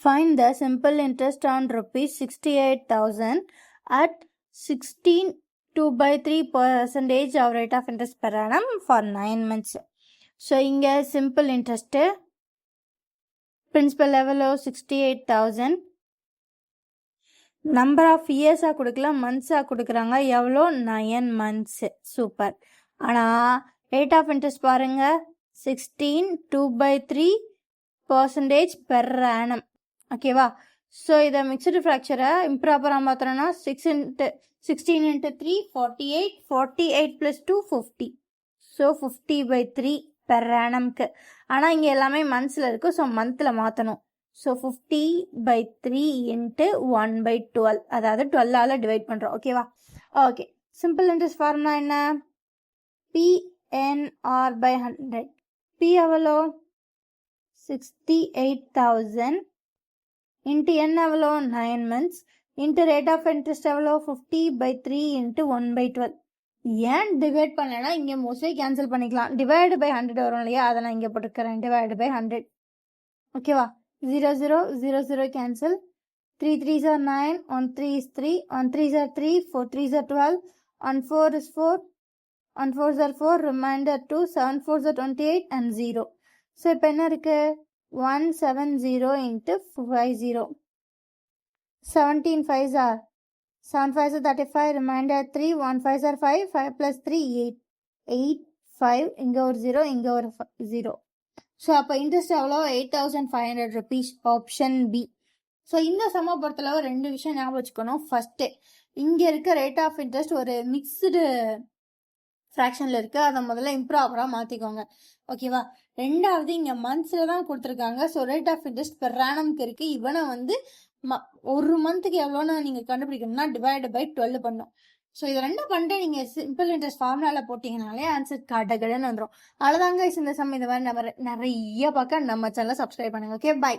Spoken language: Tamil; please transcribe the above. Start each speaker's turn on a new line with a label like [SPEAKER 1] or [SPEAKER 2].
[SPEAKER 1] Find the simple interest on rupees 68,000 at 16 2/3% of rate of interest per annum for 9 months. So, இங்க simple interest principal level of 68,000 number of years கொடுக்கலாம் months கொடுக்குறாங்க எவ்வளோ 9 months. சூப்பர். ஆனால் rate of interest பாருங்க 16 2/3% per annum. ஓகேவா? ஸோ இதை மிக்சடு ஃப்ராக்சரை இம்ப்ராப்பராக மாத்திரம்னா 16 into 3 48 48 plus 2 50. ஸோ 50/3 பெர் ஆனம்க்கு. ஆனால் இங்கே எல்லாமே மந்த்ஸில் இருக்குது. ஸோ மந்தில் மாற்றணும். ஸோ 50/3 into 1/12, அதாவது 12ஆல் டிவைட் பண்ணுறோம். ஓகேவா? ஓகே. சிம்பிள் இன்ட்ரெஸ்ட் ஃபார்முலா என்ன? PNR/100. P எவ்வளோ? 68,000 into n எவ்வளோ? 9 months into rate of interest எவ்வளோ? 50/3 into 1/12. ஏன் டிவைட் பண்ணலன்னா இங்கே மோஸ்ட்லி கேன்சல் பண்ணிக்கலாம். டிவைடு பை 100 வரும் இல்லையா? அதை நான் இங்கே போட்டுக்கிறேன். Divide by 100. ஓகேவா? 0 0 0 0 cancel. 3 3s are 9, 1 3 is 3, 1 3s are 3, 4 3s are 12, 1 4 is 4, 1 4s are 4, remainder 2, 7 4s are 28 and 0. So இப்போ என்ன இருக்கு? 170 into 50. 17 5s are 7 5s are 35, remainder 3, 1 5s are 5, 5 plus 3 8, 8 5, இங்கே ஒரு 0, இங்கே ஒரு 0. ஸோ அப்போ இன்ட்ரெஸ்ட் எவ்வளோ? 8,500 rupees. Option B. ஸோ இந்த சம பொறுத்தளவு ரெண்டு விஷயம் ஞாபகம் வச்சுக்கணும். ஃபர்ஸ்ட்டு இங்கே இருக்க ரேட் ஆஃப் இன்ட்ரெஸ்ட் ஒரு மிக்ஸ்டு ஃப்ராக்ஷனில் இருக்குது. அதை முதல்ல இம்ப்ராப்பராக மாற்றிக்கோங்க. ஓகேவா? ரெண்டாவது இங்கே மந்த்ஸில் தான் கொடுத்துருக்காங்க. So rate of interest per ஆனம்க்கு இருக்குது. இவனை வந்து ஒரு மந்த்துக்கு எவ்வளோன்னு நீங்கள் கண்டுபிடிக்கணும்னா டிவைடு பை 12 பண்ணும். ஸோ இது ரெண்டும் பண்ணிட்டு நீங்கள் சிம்பிள் இன்ட்ரெஸ்ட் ஃபார்முலாவில் போட்டிங்கனாலே ஆன்சர் கடகடன்னு வந்துடும். அவ்வளோதாங்க. இந்த சம் இந்த மாதிரி நிறைய பார்க்க நம்ம சேனலை சப்ஸ்கிரைப் பண்ணுங்கள். Okay, by.